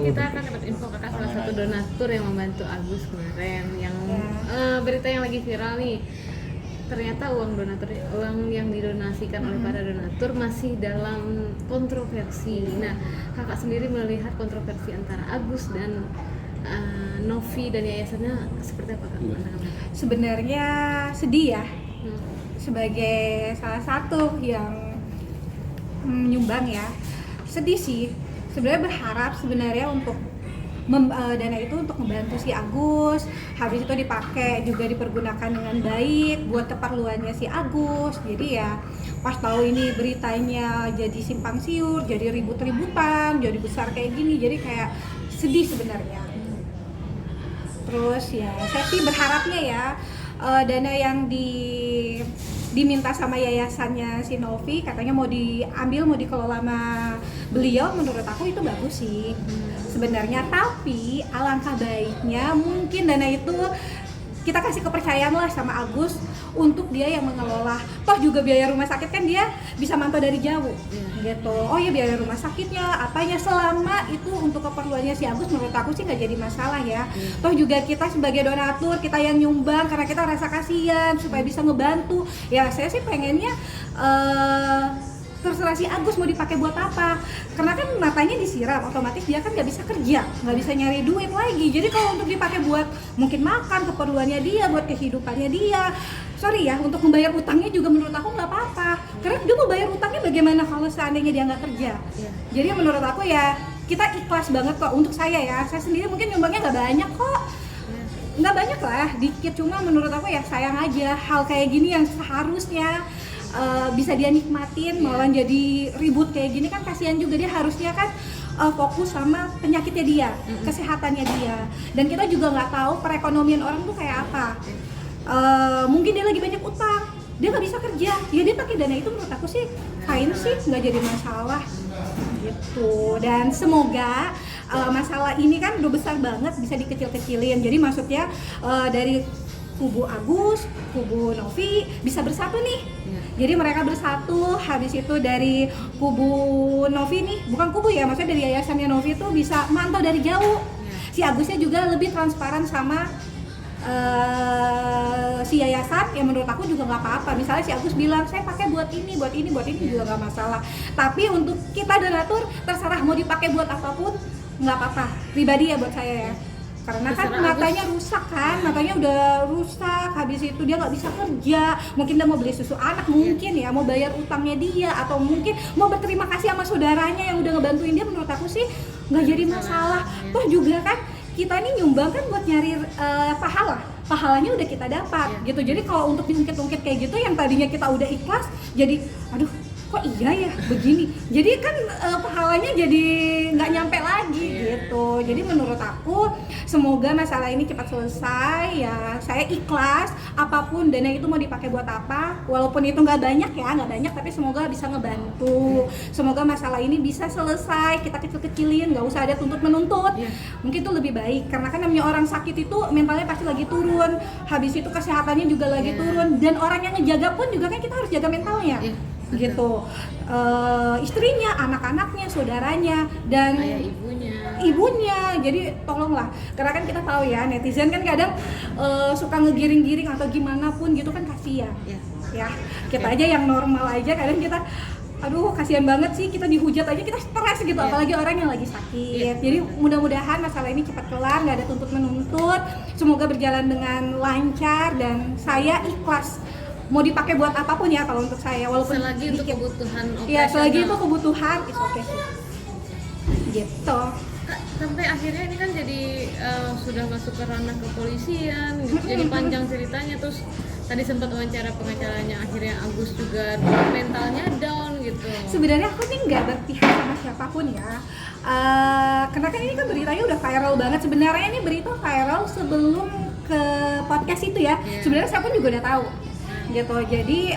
kita akan dapat info kakak salah satu donatur yang membantu Agus kemarin, yang berita yang lagi viral nih. Ternyata uang yang didonasikan oleh para donatur masih dalam kontroversi. Nah, kakak sendiri melihat kontroversi antara Agus dan Novi dan yayasannya seperti apa, Kak? Sebenarnya sedih ya, sebagai salah satu yang menyumbang ya, sedih sih. Sebenarnya berharap sebenarnya untuk dana itu untuk membantu si Agus, habis itu dipakai juga dipergunakan dengan baik buat keperluannya si Agus. Jadi ya pas tahu ini beritanya jadi simpang siur, jadi ribut-ributan, jadi besar kayak gini, jadi kayak sedih sebenarnya. Terus ya saya sih berharapnya ya dana yang diminta sama yayasannya si Novi, katanya mau diambil, mau dikelola sama beliau, menurut aku itu bagus sih sebenarnya. Tapi alangkah baiknya mungkin dana itu kita kasih kepercayaan lah sama Agus untuk dia yang mengelola. Toh juga biaya rumah sakit kan dia bisa mantau dari jauh gitu. Oh ya, biaya rumah sakitnya apanya, selama itu untuk keperluannya si Agus, menurut aku sih nggak jadi masalah ya. Toh juga kita sebagai donatur, kita yang nyumbang karena kita rasa kasihan supaya bisa ngebantu. Ya saya sih pengennya terserah si Agus mau dipakai buat apa, karena kan matanya disiram, otomatis dia kan nggak bisa kerja, nggak bisa nyari duit lagi. Jadi kalau untuk dipakai buat mungkin makan, keperluannya dia, buat kehidupannya dia, sorry ya, untuk membayar utangnya juga menurut aku nggak apa-apa, karena dia mau bayar utangnya bagaimana kalau seandainya dia nggak kerja. Jadi menurut aku ya kita ikhlas banget kok. Untuk saya ya, saya sendiri mungkin nyumbangnya nggak banyak kok, nggak banyak lah, dikit, cuma menurut aku ya sayang aja hal kayak gini yang seharusnya bisa dia nikmatin, malah jadi ribut kayak gini kan kasihan juga. Dia harusnya kan fokus sama penyakitnya dia, kesehatannya dia, dan kita juga nggak tahu perekonomian orang tuh kayak apa. Mungkin dia lagi banyak utang, dia nggak bisa kerja, ya dia pakai dana itu, menurut aku sih fine sih, nggak jadi masalah gitu. Dan semoga masalah ini kan udah besar banget, bisa dikecil-kecilin. Jadi maksudnya dari kubu Agus, kubu Novi bisa bersatu nih. Jadi mereka bersatu, habis itu dari kubu Novi nih, bukan kubu ya, maksudnya dari yayasannya Novi itu bisa mantau dari jauh. Si Agusnya juga lebih transparan sama si yayasan, ya menurut aku juga nggak apa-apa. Misalnya si Agus bilang saya pakai buat ini juga nggak masalah. Tapi untuk kita donatur terserah mau dipakai buat apapun, nggak apa-apa. Pribadi ya buat saya ya. Karena kan matanya rusak kan, matanya udah rusak, habis itu dia nggak bisa kerja, mungkin dia mau beli susu anak, mungkin ya mau bayar utangnya dia, atau mungkin mau berterima kasih sama saudaranya yang udah ngebantuin dia, menurut aku sih nggak jadi masalah. Toh juga kan kita ini nyumbang kan buat nyari pahalanya udah kita dapat gitu. Jadi kalau untuk diungkit-ungkit kayak gitu yang tadinya kita udah ikhlas, jadi aduh kok iya ya begini, jadi kan pahalanya jadi nggak nyampe lagi gitu. Jadi menurut aku semoga masalah ini cepat selesai ya. Saya ikhlas apapun dana itu mau dipakai buat apa, walaupun itu nggak banyak ya, nggak banyak, tapi semoga bisa ngebantu. Semoga masalah ini bisa selesai, kita kecil-kecilin, nggak usah ada tuntut-menuntut. Mungkin itu lebih baik, karena kan namanya orang sakit itu mentalnya pasti lagi turun, habis itu kesehatannya juga lagi turun, dan orang yang ngejaga pun juga kan kita harus jaga mentalnya. Gitu, istrinya, anak-anaknya, saudaranya, dan ibunya. Jadi tolonglah, karena kan kita tahu ya netizen kan kadang suka ngegiring-giring atau gimana pun gitu kan, kasihan ya. Kita aja yang normal aja kadang kita aduh kasihan banget sih, kita dihujat aja kita stres gitu, apalagi orang yang lagi sakit. Jadi mudah-mudahan masalah ini cepat kelar, nggak ada tuntut-menuntut, semoga berjalan dengan lancar, dan saya ikhlas mau dipakai buat apapun ya kalau untuk saya, walaupun selagi untuk kebutuhan ya, selagi itu kebutuhan, is okay gitu. Sampai akhirnya ini kan jadi sudah masuk ke ranah kepolisian gitu. Jadi panjang ceritanya. Terus tadi sempat wawancara pengacaranya, akhirnya Agus juga mentalnya down gitu. Sebenarnya aku nih nggak berpihak sama siapapun ya, karena kan ini kan beritanya udah viral banget. Sebenarnya ini berita viral sebelum ke podcast itu ya. Sebenarnya saya pun juga udah tahu gitu. Jadi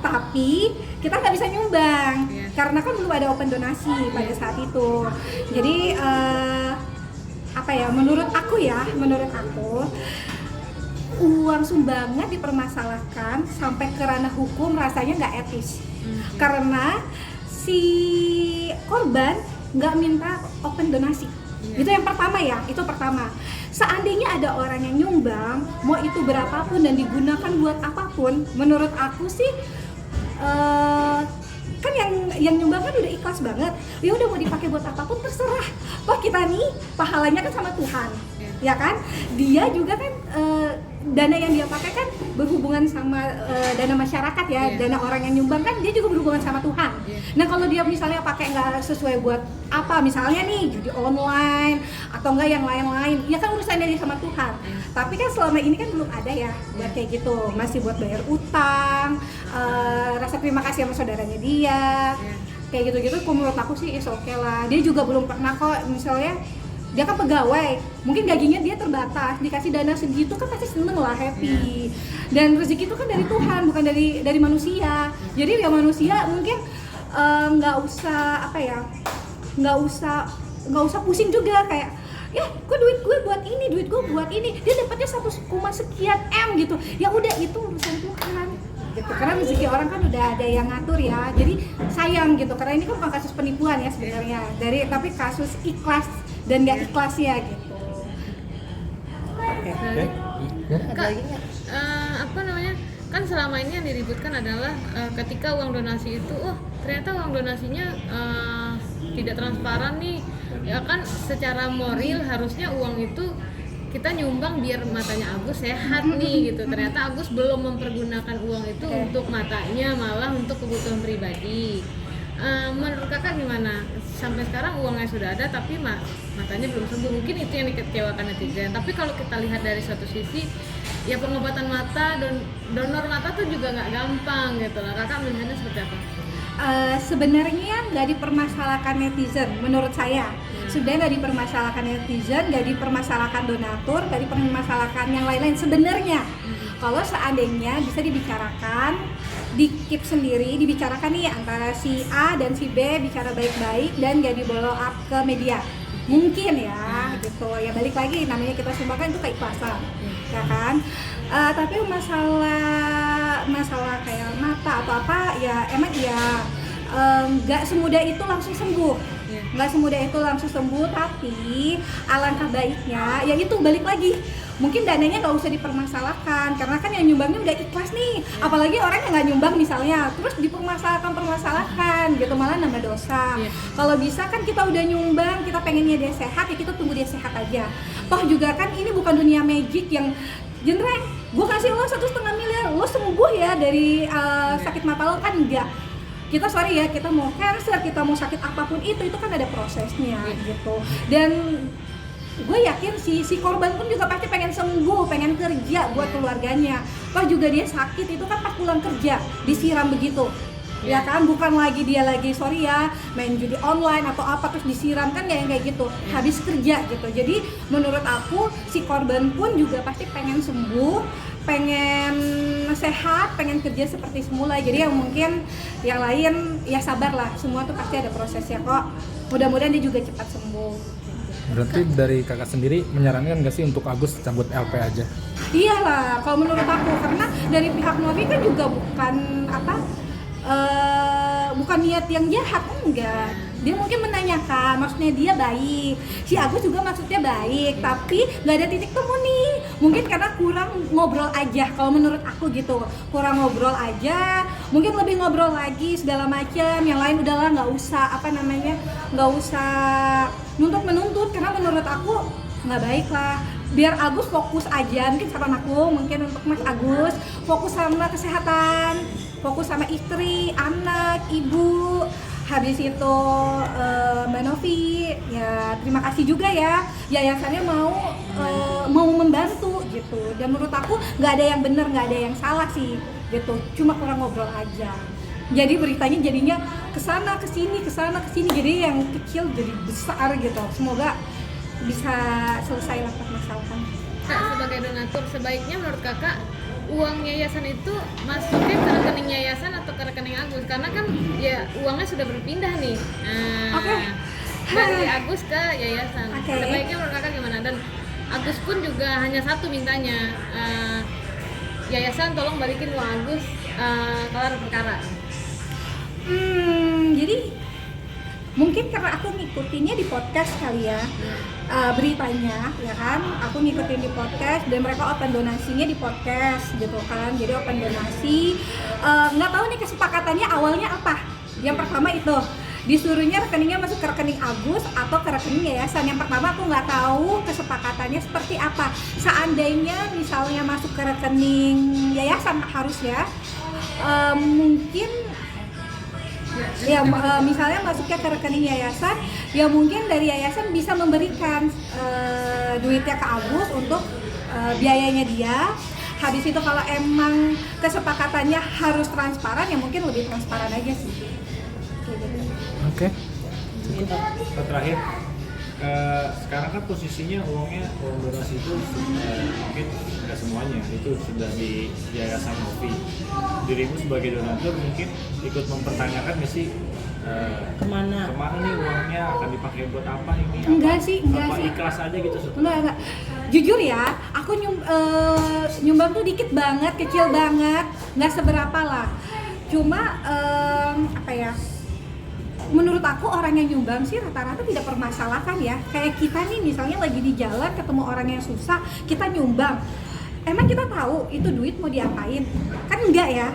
tapi kita nggak bisa nyumbang karena kan belum ada open donasi pada saat itu. Jadi apa ya, menurut aku uang sumbangan dipermasalahkan sampai ke ranah hukum rasanya nggak etis. Karena si korban nggak minta open donasi. Itu yang pertama ya, itu pertama. Seandainya ada orang yang nyumbang, mau itu berapapun dan digunakan buat apapun, menurut aku sih kan yang nyumbang kan udah ikhlas banget. Ya udah mau dipakai buat apapun terserah. Toh kita nih pahalanya kan sama Tuhan. Ya kan? Dia juga kan dana yang dia pakai kan berhubungan sama dana masyarakat ya, dana orang yang nyumbang kan dia juga berhubungan sama Tuhan. Nah kalau dia misalnya pakai nggak sesuai buat apa, misalnya nih judi online atau enggak yang lain-lain, ya kan urusannya dia sama Tuhan. Tapi kan selama ini kan belum ada ya buat kayak gitu, masih buat bayar utang, rasa terima kasih sama saudaranya dia, kayak gitu-gitu. Menurut aku sih is okay lah. Dia juga belum pernah kok misalnya dia kan pegawai, mungkin gajinya dia terbatas, dikasih dana segitu kan pasti seneng lah, happy. Dan rezeki itu kan dari Tuhan, bukan dari manusia. Jadi ya manusia mungkin nggak usah apa ya, nggak usah pusing juga kayak ya kok duit gue buat ini, dia dapatnya 1, sekian M gitu. Ya udah itu urusan Tuhan. Gitu. Karena rezeki orang kan udah ada yang ngatur ya. Jadi sayang gitu karena ini kan bukan kasus penipuan ya sebenarnya. Tapi kasus ikhlas dan nggak ikhlas ya gitu. Kak, apa namanya? Kan selama ini yang diributkan adalah ketika uang donasi itu, ternyata uang donasinya tidak transparan nih. Ya kan secara moral harusnya uang itu kita nyumbang biar matanya Agus sehat nih gitu. Ternyata Agus belum mempergunakan uang itu untuk matanya, malah untuk kebutuhan pribadi. Menurut kakak gimana? Sampai sekarang uangnya sudah ada tapi matanya belum sembuh. Mungkin itu yang dikecewakan netizen. Tapi kalau kita lihat dari satu sisi, ya pengobatan mata, donor mata tuh juga nggak gampang gitu lah. Kakak melihatnya seperti apa? Sebenarnya nggak dipermasalahkan netizen menurut saya. Sudah nggak dipermasalahkan netizen, nggak dipermasalahkan donatur, nggak dipermasalahkan yang lain-lain sebenarnya. Kalau seandainya bisa dibicarakan, di-keep sendiri, dibicarakan nih antara si A dan si B, bicara baik-baik dan nggak di-blow up ke media. Mungkin ya, gitu. Ya balik lagi, namanya kita sumbangkan itu keikhlasan, ya kan? Tapi masalah kayak mata atau apa, ya emang ya nggak semudah itu langsung sembuh. Nggak semudah itu langsung sembuh, tapi alangkah baiknya ya itu balik lagi, mungkin dananya nggak usah dipermasalahkan karena kan yang nyumbangnya udah ikhlas nih. Apalagi orang yang nggak nyumbang misalnya terus dipermasalahkan gitu, malah nambah dosa. Kalau bisa kan kita udah nyumbang, kita pengennya dia sehat ya kita tunggu dia sehat aja. Toh juga kan ini bukan dunia magic yang jenreng gue kasih lo 1,5 miliar lo sembuh ya dari sakit mata lo, kan enggak. Kita sorry ya, kita mau cancer, kita mau sakit apapun itu kan ada prosesnya gitu. Dan gue yakin si korban pun juga pasti pengen sembuh, pengen kerja buat keluarganya. Toh juga dia sakit itu kan pas pulang kerja disiram begitu, ya kan, bukan lagi dia lagi sorry ya main judi online atau apa terus disiram, kan nggak yang kayak gitu, habis kerja gitu. Jadi menurut aku si korban pun juga pasti pengen sembuh, pengen sehat, pengen kerja seperti semula. Jadi yang mungkin yang lain ya sabarlah, semua tuh pasti ada prosesnya kok. Mudah-mudahan dia juga cepat sembuh. Berarti dari kakak sendiri menyarankan nggak sih untuk Agus cabut LP aja? Iyalah, kalau menurut aku, karena dari pihak Novi kan juga bukan niat yang jahat, enggak. Dia mungkin menanyakan, maksudnya dia baik. Si Agus juga maksudnya baik, tapi nggak ada titik temu nih. Mungkin karena kurang ngobrol aja, kalau menurut aku gitu. Kurang ngobrol aja, mungkin lebih ngobrol lagi segala macam. Yang lain udahlah, nggak usah nuntut, karena menurut aku nggak baik lah. Biar Agus fokus aja, mungkin saran aku, mungkin untuk Mas Agus, fokus sama kesehatan, fokus sama istri, anak, ibu. Habis itu Mbak Novi, ya terima kasih juga ya, yayasannya mau membantu gitu. Dan menurut aku nggak ada yang benar, nggak ada yang salah sih gitu, cuma kurang ngobrol aja. Jadi beritanya jadinya kesana kesini, jadi yang kecil jadi besar gitu. Semoga bisa selesai lah permasalahan. Kak, sebagai donatur, sebaiknya menurut kakak uang yayasan itu masuknya ke rekening yayasan atau ke rekening Agus? Karena kan ya uangnya sudah berpindah nih dari Agus ke yayasan. Sebaiknya menurut kakak gimana? Dan Agus pun juga hanya satu mintanya, yayasan tolong balikin uang Agus kelar perkara. Jadi Mungkin karena aku ngikutinnya di podcast kali ya, beritanya ya kan, aku ngikutin di podcast dan mereka open donasinya di podcast gitu kan, jadi open donasi. Nggak tahu nih kesepakatannya awalnya apa. Yang pertama itu disuruhnya rekeningnya masuk ke rekening Agus atau ke rekening yayasan. Yang pertama aku nggak tahu kesepakatannya seperti apa. Seandainya misalnya masuk ke rekening yayasan harusnya mungkin ya misalnya masuknya ke rekening yayasan, ya mungkin dari yayasan bisa memberikan duitnya ke Agus untuk biayanya dia. Habis itu kalau emang kesepakatannya harus transparan, ya mungkin lebih transparan aja sih. Oke. Terakhir, sekarang kan posisinya uang donasi itu mungkin nggak semuanya itu sudah di Yayasan Novi. Dirimu sebagai donatur mungkin ikut mempertanyakan nggak sih kemana nih uangnya akan dipakai buat apa ini? Enggak sih. Ikhlas aja gitu? Enggak. Jujur ya, aku nyumbang tuh dikit banget, kecil banget, nggak seberapa lah. Cuma apa ya? Menurut aku orang yang nyumbang sih rata-rata tidak permasalahkan ya. Kayak kita nih misalnya lagi di jalan ketemu orang yang susah, kita nyumbang. Emang kita tahu itu duit mau diapain? Kan enggak ya.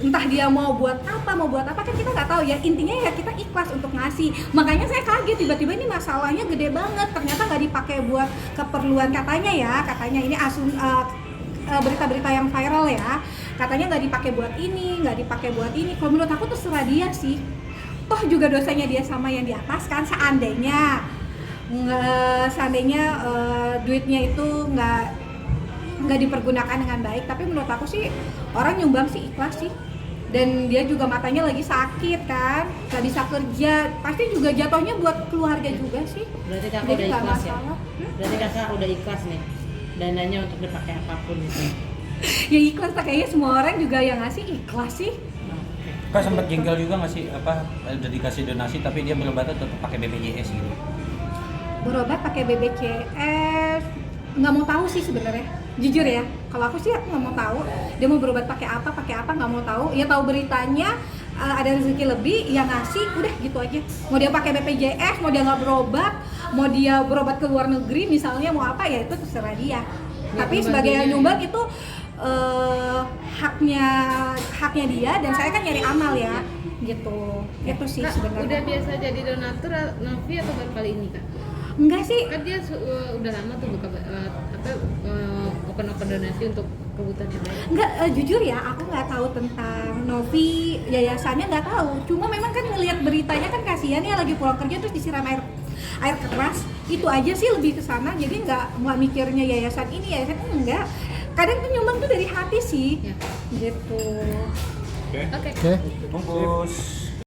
Entah dia mau buat apa kan kita nggak tahu ya. Intinya ya kita ikhlas untuk ngasih. Makanya saya kaget tiba-tiba ini masalahnya gede banget. Ternyata nggak dipakai buat keperluan katanya ini berita-berita yang viral ya. Katanya nggak dipakai buat ini. Kalau menurut aku terserah dia sih. Toh juga dosanya dia sama yang di atas kan, seandainya duitnya itu nggak dipergunakan dengan baik. Tapi menurut aku sih orang nyumbang sih ikhlas sih, dan dia juga matanya lagi sakit kan, nggak bisa kerja, pasti juga jatuhnya buat keluarga juga sih. Berarti kakak Jadi udah nggak ikhlas ya? masalah. Berarti kakak udah ikhlas nih dananya untuk dipakai apapun gitu. Ya ikhlas lah, kayaknya semua orang juga yang ngasih ikhlas sih. Kak sempat jengkel juga nggak sih udah dikasih donasi tapi dia berobat tetap pakai BPJS gitu? Berobat pakai BPJS nggak mau tahu sih sebenarnya, jujur ya. Kalau aku sih aku nggak mau tahu dia mau berobat pakai apa nggak mau tahu. Ya tahu beritanya ada rezeki lebih yang ngasih, udah gitu aja. Mau dia pakai BPJS, mau dia nggak berobat, mau dia berobat ke luar negeri misalnya, mau apa ya itu terserah dia. Tapi sebagai yang nyumbang itu haknya dia, dan saya kan nyari amal ya gitu. Itu sih Kak, sebenarnya. udah biasa jadi donatur Novi atau baru kali ini Kak? Enggak sih. Kan dia udah lama tuh buka open donasi untuk kebutuhan yang lain. Enggak, jujur ya, aku nggak tahu tentang Novi, yayasannya nggak tahu. Cuma memang kan ngelihat beritanya kan kasihan ya, lagi pulang kerja terus disiram air keras. Itu aja sih lebih ke sana. Jadi nggak mikirnya yayasan ini, yayasan ini enggak. Kadang tuh nyumbang tuh dari hati sih. Ya. Gitu. Oke. Oke. Oke. Bungkus.